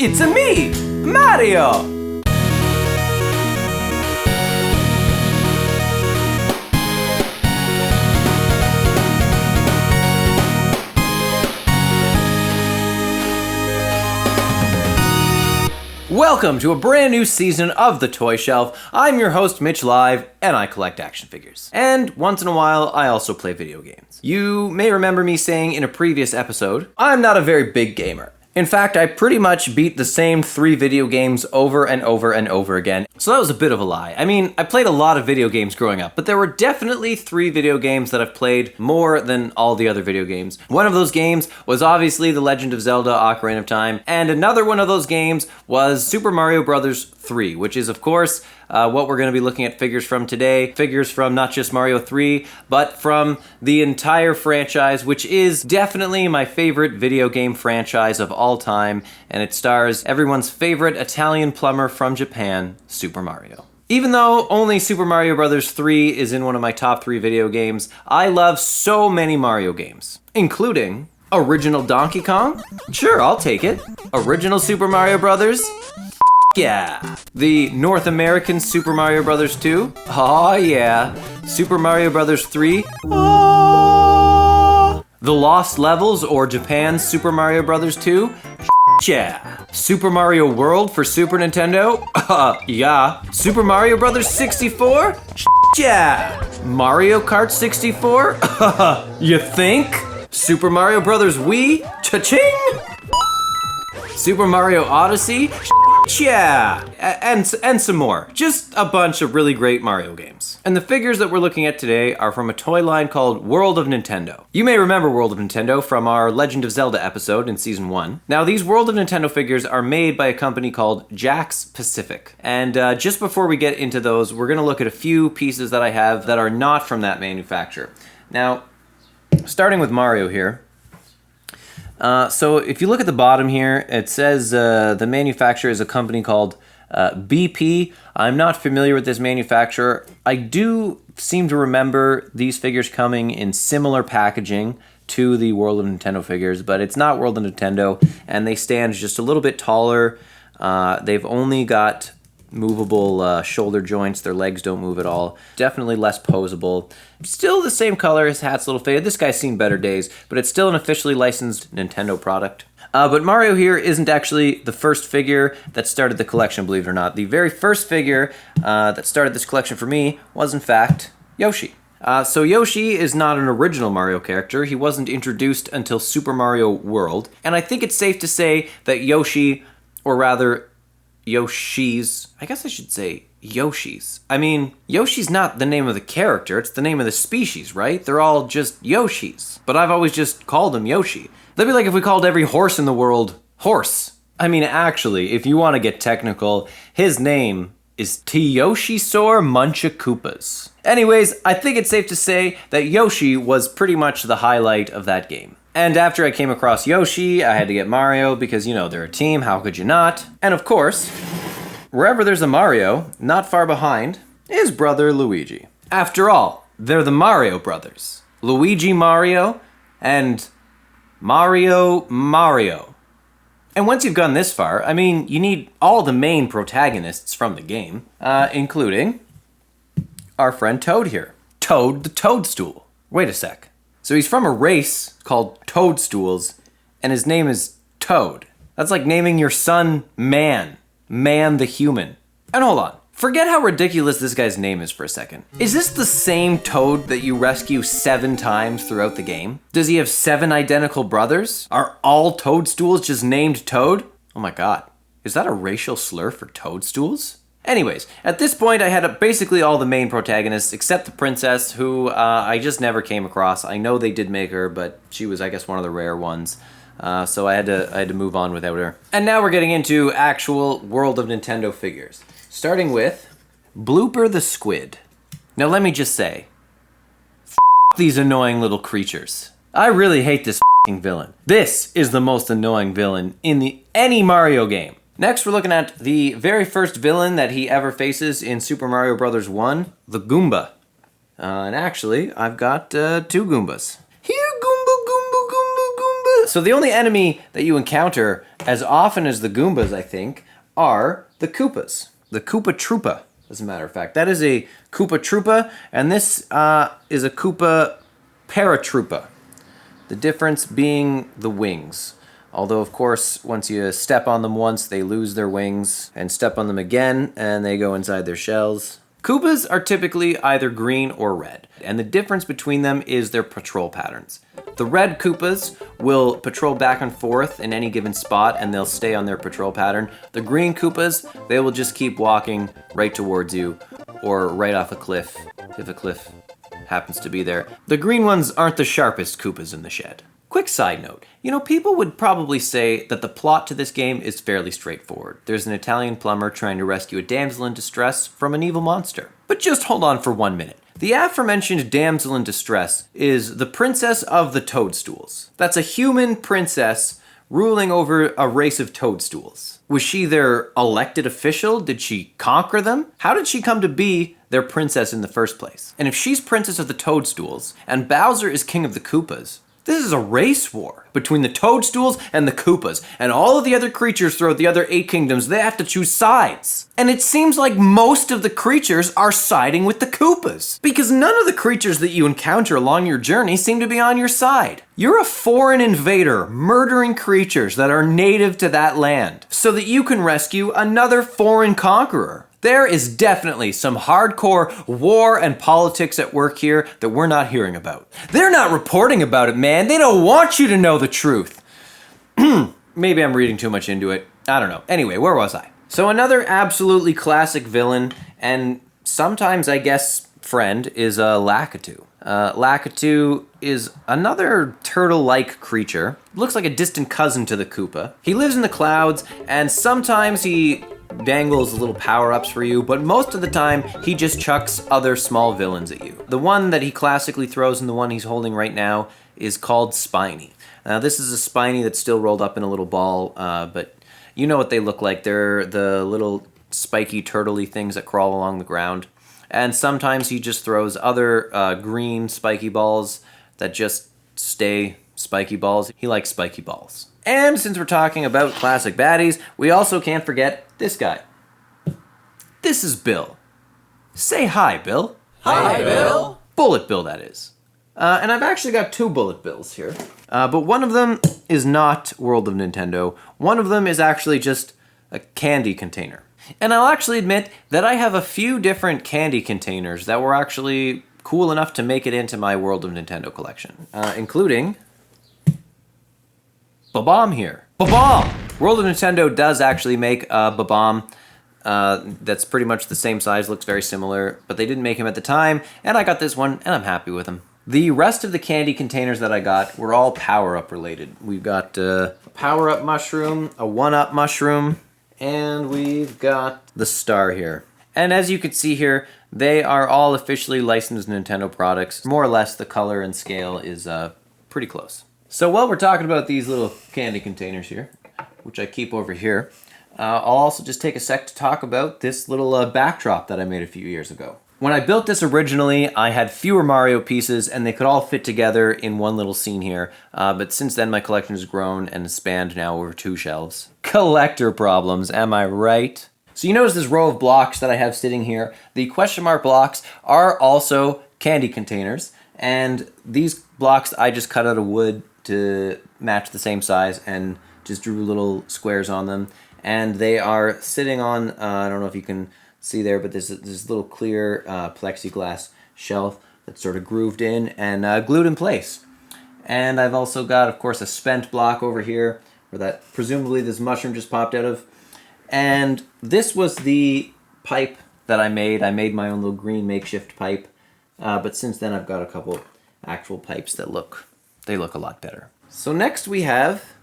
It's-a me, Mario! Welcome to a brand new season of The Toy Shelf. I'm your host, Mitch Live, and I collect action figures. And once in a while, I also play video games. You may remember me saying in a previous episode, I'm not a very big gamer. In fact, I pretty much beat the same 3 video games over and over and over again. So that was a bit of a lie. I mean, I played a lot of video games growing up, but there were definitely 3 video games that I've played more than all the other video games. One of those games was obviously The Legend of Zelda: Ocarina of Time, and another one of those games was Super Mario Bros. 3, which is, of course, what we're going to be looking at figures from today. Figures from not just Mario 3, but from the entire franchise, which is definitely my favorite video game franchise of all time, and it stars everyone's favorite Italian plumber from Japan, Super Mario. Even though only Super Mario Bros. 3 is in one of my top 3 video games, I love so many Mario games, including original Donkey Kong? Sure, I'll take it. Original Super Mario Brothers? Yeah. The North American Super Mario Bros. 2? Aw, yeah. Super Mario Bros. 3? Aww. The Lost Levels or Japan's Super Mario Bros. 2? Yeah. Super Mario World for Super Nintendo? Yeah. Super Mario Bros. 64? Yeah. Mario Kart 64? You think? Super Mario Bros. Wii? Cha-ching! Super Mario Odyssey? Yeah, and some more. Just a bunch of really great Mario games. And the figures that we're looking at today are from a toy line called World of Nintendo. You may remember World of Nintendo from our Legend of Zelda episode in Season 1. Now, these World of Nintendo figures are made by a company called Jakks Pacific. And just before we get into those, we're gonna look at a few pieces that I have that are not from that manufacturer. Now, starting with Mario here. So if you look at the bottom here, it says the manufacturer is a company called BP. I'm not familiar with this manufacturer. I do seem to remember these figures coming in similar packaging to the World of Nintendo figures, but it's not World of Nintendo, and they stand just a little bit taller. They've only got movable shoulder joints. Their legs don't move at all. Definitely less posable. Still the same color. His hat's a little faded. This guy's seen better days, but it's still an officially licensed Nintendo product. But Mario here isn't actually the first figure that started the collection, believe it or not. The very first figure that started this collection for me was, in fact, Yoshi. So Yoshi is not an original Mario character. He wasn't introduced until Super Mario World. And I think it's safe to say that Yoshi, or rather Yoshi's, I guess I should say Yoshi's. I mean, Yoshi's not the name of the character, it's the name of the species, right? They're all just Yoshis. But I've always just called him Yoshi. That'd be like if we called every horse in the world Horse. I mean, actually, if you want to get technical, his name is Tiyoshisaur Munchakoopas. Anyways, I think it's safe to say that Yoshi was pretty much the highlight of that game. And after I came across Yoshi, I had to get Mario because, you know, they're a team, how could you not? And of course, wherever there's a Mario, not far behind is brother Luigi. After all, they're the Mario brothers. Luigi Mario and Mario Mario. And once you've gone this far, I mean, you need all the main protagonists from the game, including our friend Toad here. Toad the Toadstool. Wait a sec. So he's from a race called Toadstools, and his name is Toad. That's like naming your son Man. Man the Human. And hold on. Forget how ridiculous this guy's name is for a second. Is this the same Toad that you rescue 7 times throughout the game? Does he have 7 identical brothers? Are all Toadstools just named Toad? Oh my god. Is that a racial slur for Toadstools? Anyways, at this point I had basically all the main protagonists except the princess, who I just never came across. I know they did make her, but she was, I guess, one of the rare ones. So I had to move on without her. And now we're getting into actual World of Nintendo figures. Starting with Blooper the Squid. Now let me just say, these annoying little creatures. I really hate this villain. This is the most annoying villain in any Mario game. Next, we're looking at the very first villain that he ever faces in Super Mario Bros. 1, the Goomba. And actually, I've got 2 Goombas. Here, Goomba, Goomba, Goomba, Goomba, So the only enemy that you encounter as often as the Goombas, I think, are the Koopas. The Koopa Troopa, as a matter of fact. That is a Koopa Troopa, and this is a Koopa Paratroopa. The difference being the wings. Although, of course, once you step on them once, they lose their wings, and step on them again, and they go inside their shells. Koopas are typically either green or red, and the difference between them is their patrol patterns. The red Koopas will patrol back and forth in any given spot, and they'll stay on their patrol pattern. The green Koopas, they will just keep walking right towards you, or right off a cliff, if a cliff happens to be there. The green ones aren't the sharpest Koopas in the shed. Quick side note, people would probably say that the plot to this game is fairly straightforward. There's an Italian plumber trying to rescue a damsel in distress from an evil monster. But just hold on for 1 minute. The aforementioned damsel in distress is the princess of the toadstools. That's a human princess ruling over a race of toadstools. Was she their elected official? Did she conquer them? How did she come to be their princess in the first place? And if she's princess of the toadstools, and Bowser is king of the Koopas, this is a race war between the Toadstools and the Koopas, and all of the other creatures throughout the other 8 kingdoms, they have to choose sides. And it seems like most of the creatures are siding with the Koopas, because none of the creatures that you encounter along your journey seem to be on your side. You're a foreign invader murdering creatures that are native to that land, so that you can rescue another foreign conqueror. There is definitely some hardcore war and politics at work here that we're not hearing about. They're not reporting about it, man. They don't want you to know the truth. Maybe I'm reading too much into it. I don't know. Anyway, where was I? So another absolutely classic villain, and sometimes I guess friend, is Lakitu. Lakitu is another turtle-like creature. Looks like a distant cousin to the Koopa. He lives in the clouds, and sometimes he dangles little power-ups for you, but most of the time he just chucks other small villains at you. The one that he classically throws and the one he's holding right now is called Spiny. Now this is a Spiny that's still rolled up in a little ball, but you know what they look like. They're the little spiky turtle-y things that crawl along the ground. And sometimes he just throws other green spiky balls that just stay spiky balls. He likes spiky balls. And since we're talking about classic baddies, we also can't forget this guy. This is Bill. Say hi, Bill. Hi, Bill. Bullet Bill, that is. And I've actually got 2 Bullet Bills here. But one of them is not World of Nintendo. One of them is actually just a candy container. And I'll actually admit that I have a few different candy containers that were actually cool enough to make it into my World of Nintendo collection, including Bob-omb here. Bob-omb! World of Nintendo does actually make a Bob-omb that's pretty much the same size, looks very similar, but they didn't make him at the time, and I got this one, and I'm happy with him. The rest of the candy containers that I got were all power-up related. We've got a power-up mushroom, a one-up mushroom, and we've got the star here. And as you can see here, they are all officially licensed Nintendo products. More or less, the color and scale is pretty close. So while we're talking about these little candy containers here, which I keep over here, I'll also just take a sec to talk about this little backdrop that I made a few years ago. When I built this originally, I had fewer Mario pieces and they could all fit together in one little scene here. But since then, my collection has grown and spanned now over 2 shelves. Collector problems, am I right? So you notice this row of blocks that I have sitting here. The question mark blocks are also candy containers. And these blocks I just cut out of wood to match the same size and just drew little squares on them. And they are sitting on, I don't know if you can see there, but there's this little clear plexiglass shelf that's sort of grooved in and glued in place. And I've also got, of course, a spent block over here where that presumably this mushroom just popped out of. And this was the pipe that I made. I made my own little green makeshift pipe. But since then, I've got a couple actual pipes that look a lot better. So next we have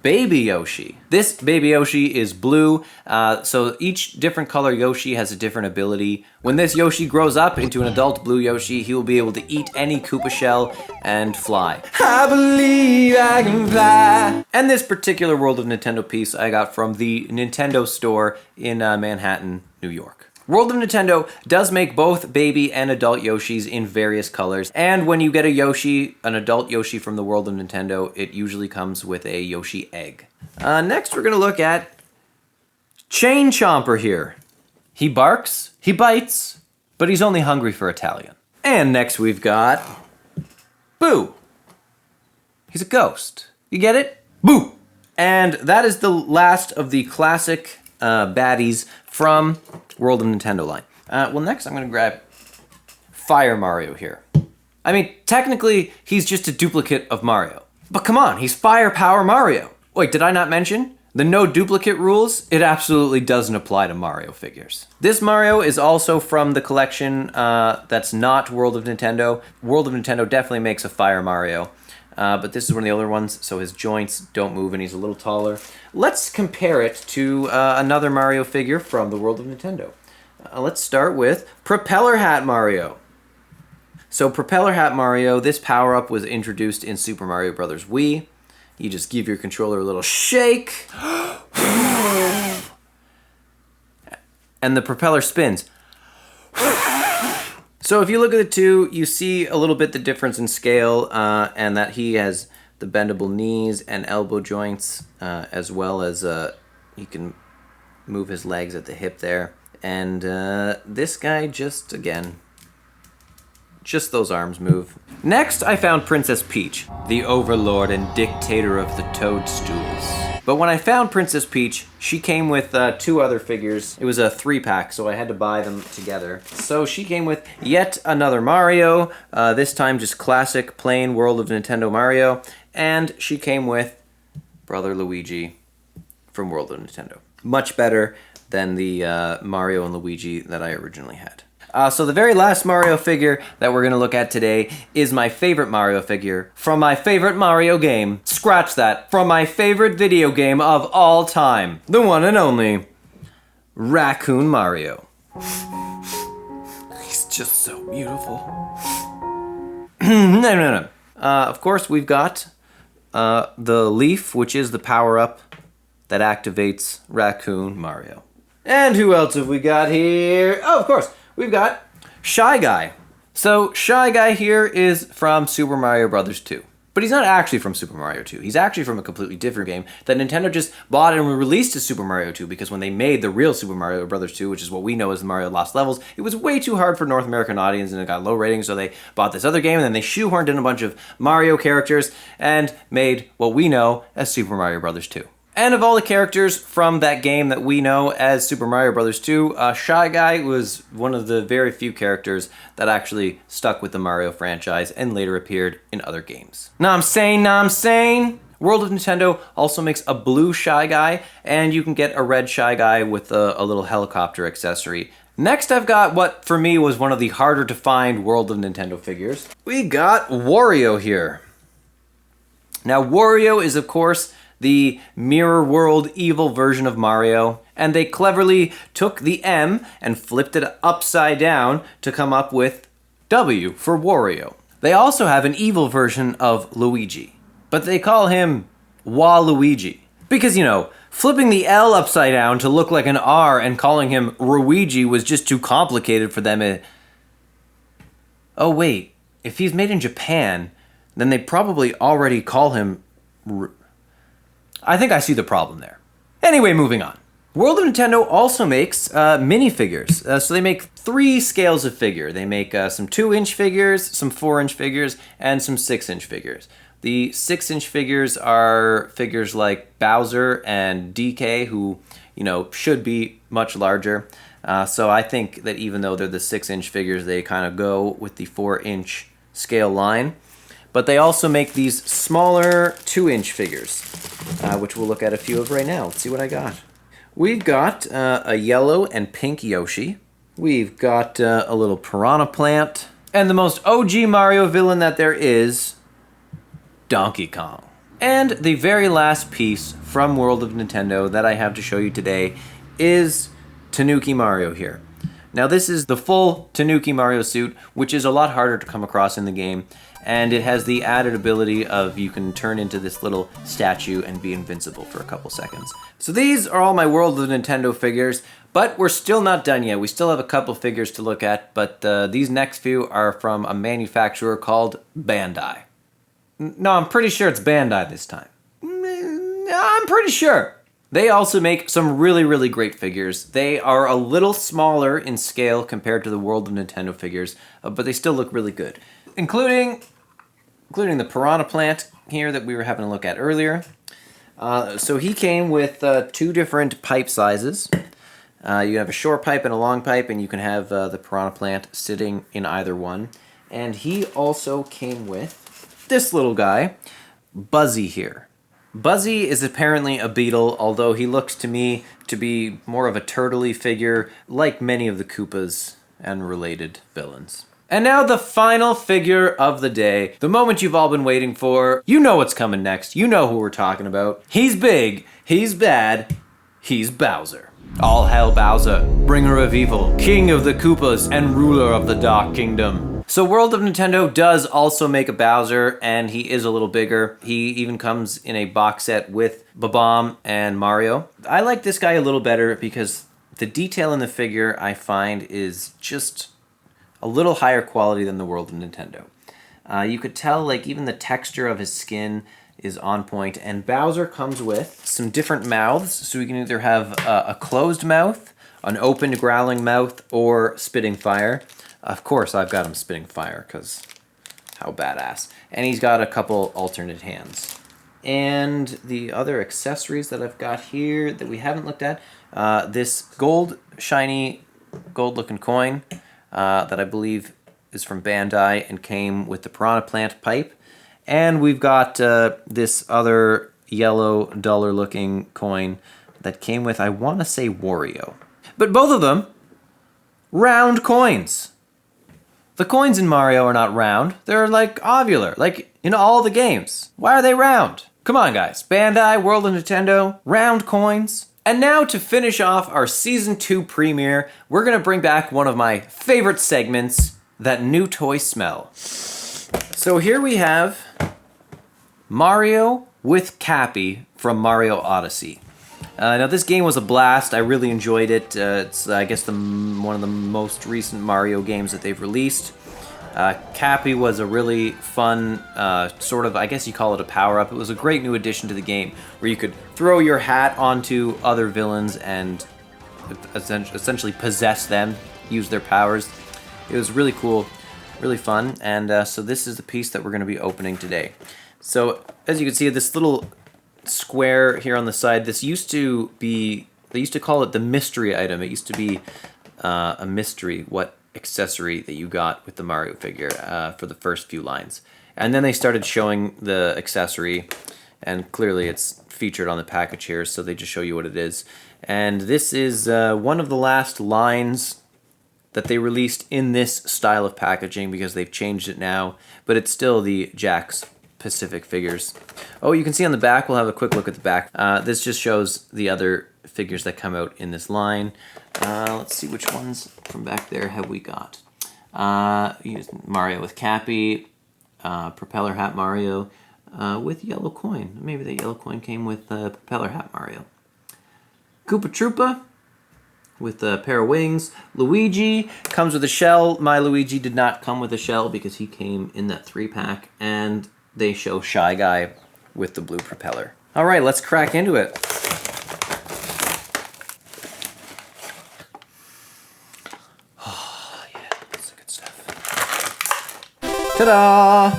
Baby Yoshi. This Baby Yoshi is blue, so each different color Yoshi has a different ability. When this Yoshi grows up into an adult blue Yoshi, he will be able to eat any Koopa shell and fly. I believe I can fly! And this particular World of Nintendo piece I got from the Nintendo store in Manhattan, New York. World of Nintendo does make both baby and adult Yoshis in various colors, and when you get a Yoshi, an adult Yoshi from the World of Nintendo, it usually comes with a Yoshi egg. Next, we're gonna look at Chain Chomper here. He barks, he bites, but he's only hungry for Italian. And next we've got Boo. He's a ghost. You get it? Boo! And that is the last of the classic baddies from World of Nintendo line. Well, next I'm gonna grab Fire Mario here. I mean, technically, he's just a duplicate of Mario. But come on, he's Fire Power Mario. Wait, did I not mention? The no duplicate rules, it absolutely doesn't apply to Mario figures. This Mario is also from the collection that's not World of Nintendo. World of Nintendo definitely makes a Fire Mario. But this is one of the older ones, so his joints don't move and he's a little taller. Let's compare it to another Mario figure from the World of Nintendo. Let's start with Propeller Hat Mario. So Propeller Hat Mario, this power-up was introduced in Super Mario Bros. Wii. You just give your controller a little shake. And the propeller spins. So if you look at the two, you see a little bit the difference in scale, and that he has the bendable knees and elbow joints, as well as he can move his legs at the hip there. And this guy just, again, just those arms move. Next, I found Princess Peach, the overlord and dictator of the Toadstools. But when I found Princess Peach, she came with two other figures. It was a 3-pack, so I had to buy them together. So she came with yet another Mario, this time just classic, plain World of Nintendo Mario, and she came with Brother Luigi from World of Nintendo. Much better than the Mario and Luigi that I originally had. So the very last Mario figure that we're going to look at today is my favorite Mario figure from my favorite Mario game. Scratch that. From my favorite video game of all time. The one and only Raccoon Mario. He's just so beautiful. No. Of course, we've got the leaf, which is the power-up that activates Raccoon Mario. And who else have we got here? Oh, of course. We've got Shy Guy. So Shy Guy here is from Super Mario Bros. 2. But he's not actually from Super Mario 2. He's actually from a completely different game that Nintendo just bought and released as Super Mario 2 because when they made the real Super Mario Bros. 2, which is what we know as the Mario Lost Levels, it was way too hard for North American audience and it got low ratings, so they bought this other game and then they shoehorned in a bunch of Mario characters and made what we know as Super Mario Bros. 2. And of all the characters from that game that we know as Super Mario Bros. 2, Shy Guy was one of the very few characters that actually stuck with the Mario franchise and later appeared in other games. Know I'm saying? World of Nintendo also makes a blue Shy Guy, and you can get a red Shy Guy with a little helicopter accessory. Next, I've got what, for me, was one of the harder to find World of Nintendo figures. We got Wario here. Now, Wario is, of course, the mirror world evil version of Mario, and they cleverly took the M and flipped it upside down to come up with W for Wario. They also have an evil version of Luigi, but they call him Waluigi. Because, you know, flipping the L upside down to look like an R and calling him Ruigi was just too complicated for them. Oh wait, if he's made in Japan, then they probably already call him I think I see the problem there. Anyway, moving on. World of Nintendo also makes minifigures. So they make 3 scales of figure. They make some 2-inch figures, some 4-inch figures, and some 6-inch figures. The 6-inch figures are figures like Bowser and DK, who, you know, should be much larger. So I think that even though they're the 6-inch figures, they kind of go with the 4-inch scale line. But they also make these smaller 2-inch figures, which we'll look at a few of right now. Let's see what I got. We've got a yellow and pink Yoshi. We've got a little piranha plant. And the most OG Mario villain that there is, Donkey Kong. And the very last piece from World of Nintendo that I have to show you today is Tanuki Mario here. Now this is the full Tanuki Mario suit, which is a lot harder to come across in the game, and it has the added ability of you can turn into this little statue and be invincible for a couple seconds. So these are all my World of Nintendo figures, but we're still not done yet. We still have a couple figures to look at, but these next few are from a manufacturer called Bandai. No, I'm pretty sure it's Bandai this time. I'm pretty sure. They also make some really, really great figures. They are a little smaller in scale compared to the World of Nintendo figures, but they still look really good. Including the Piranha Plant here that we were having a look at earlier. So he came with 2 different pipe sizes. You have a short pipe and a long pipe, and you can have the Piranha Plant sitting in either one. And he also came with this little guy, Buzzy here. Buzzy is apparently a beetle, although he looks to me to be more of a turtley figure, like many of the Koopas and related villains. And now the final figure of the day, the moment you've all been waiting for. You know what's coming next. You know who we're talking about. He's big, he's bad, he's Bowser. All hail Bowser, bringer of evil, king of the Koopas, and ruler of the Dark Kingdom. So World of Nintendo does also make a Bowser, and he is a little bigger. He even comes in a box set with Bob-omb and Mario. I like this guy a little better because the detail in the figure I find is just a little higher quality than the World of Nintendo. You could tell like even the texture of his skin is on point, and Bowser comes with some different mouths, so we can either have a closed mouth, an open growling mouth, or spitting fire. Of course, I've got him spitting fire, because how badass. And he's got a couple alternate hands. And the other accessories that I've got here that we haven't looked at, this shiny gold-looking coin that I believe is from Bandai and came with the Piranha Plant pipe. And we've got this other yellow, duller-looking coin that came with, I want to say, Wario. But both of them, round coins. The coins in Mario are not round. They're like ovular, like in all the games. Why are they round? Come on, guys. Bandai, World of Nintendo, round coins. And now to finish off our Season 2 premiere, we're going to bring back one of my favorite segments, that new toy smell. So here we have Mario with Cappy from Mario Odyssey. Now this game was a blast. I really enjoyed it. It's I guess one of the most recent Mario games that they've released. Cappy was a really fun sort of, I guess you call it a power-up. It was a great new addition to the game where you could throw your hat onto other villains and essentially possess them, use their powers. It was really cool, really fun, and so this is the piece that we're going to be opening today. So as you can see, this little square here on the side, this used to be, they used to call it the mystery item. It used to be a mystery what accessory that you got with the Mario figure for the first few lines. And then they started showing the accessory, and clearly it's featured on the package here, so they just show you what it is. And this is one of the last lines that they released in this style of packaging because they've changed it now, but it's still the Jakks Pacific figures. Oh, you can see on the back, we'll have a quick look at the back. This just shows the other figures that come out in this line. Let's see which ones from back there have we got. Mario with Cappy, Propeller Hat Mario with Yellow Coin. Maybe the Yellow Coin came with Propeller Hat Mario. Koopa Troopa with a pair of wings. Luigi comes with a shell. My Luigi did not come with a shell because he came in that 3-pack. And they show Shy Guy with the blue propeller. All right, let's crack into it. Oh, yeah, that's good stuff. Ta-da!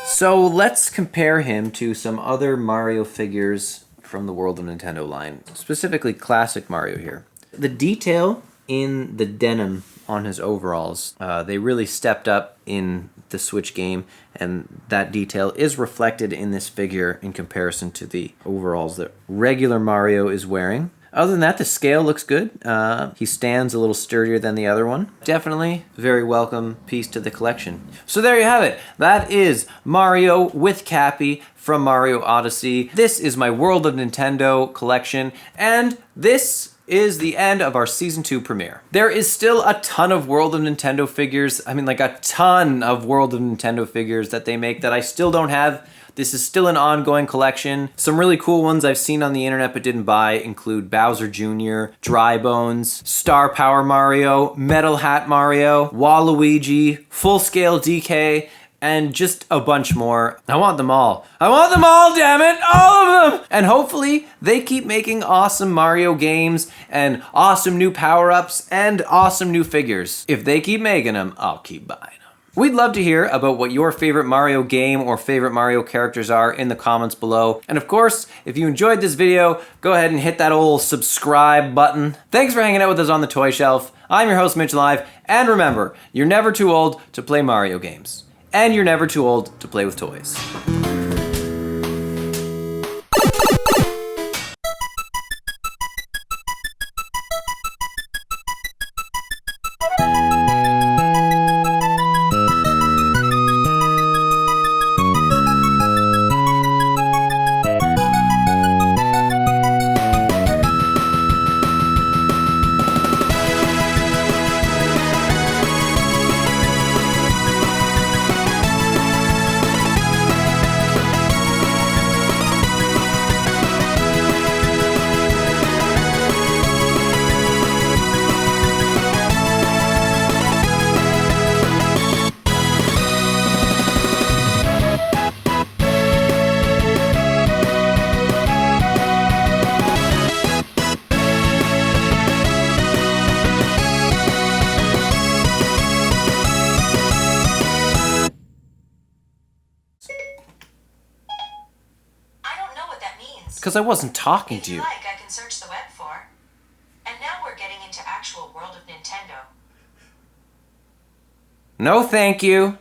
So let's compare him to some other Mario figures from the World of Nintendo line, specifically classic Mario here. The detail in the denim on his overalls, they really stepped up in the Switch game, and that detail is reflected in this figure in comparison to the overalls that regular Mario is wearing. Other than that, the scale looks good. He stands a little sturdier than the other one. Definitely a very welcome piece to the collection. So there you have it. That is Mario with Cappy from Mario Odyssey. This is my World of Nintendo collection, and this is the end of our Season 2 premiere. There is still a ton of World of Nintendo figures. I mean, like a ton of World of Nintendo figures that they make that I still don't have. This is still an ongoing collection. Some really cool ones I've seen on the internet but didn't buy include Bowser Jr., Dry Bones, Star Power Mario, Metal Hat Mario, Waluigi, Full Scale DK, and just a bunch more. I want them all. I want them all, damn it! All of them! And hopefully, they keep making awesome Mario games and awesome new power-ups and awesome new figures. If they keep making them, I'll keep buying them. We'd love to hear about what your favorite Mario game or favorite Mario characters are in the comments below. And of course, if you enjoyed this video, go ahead and hit that old subscribe button. Thanks for hanging out with us on the Toy Shelf. I'm your host, Mitch Live, and remember, you're never too old to play Mario games. And you're never too old to play with toys. Because I wasn't talking to you. If you like, I can search the web for. And now we're getting into actual World of Nintendo. No, thank you.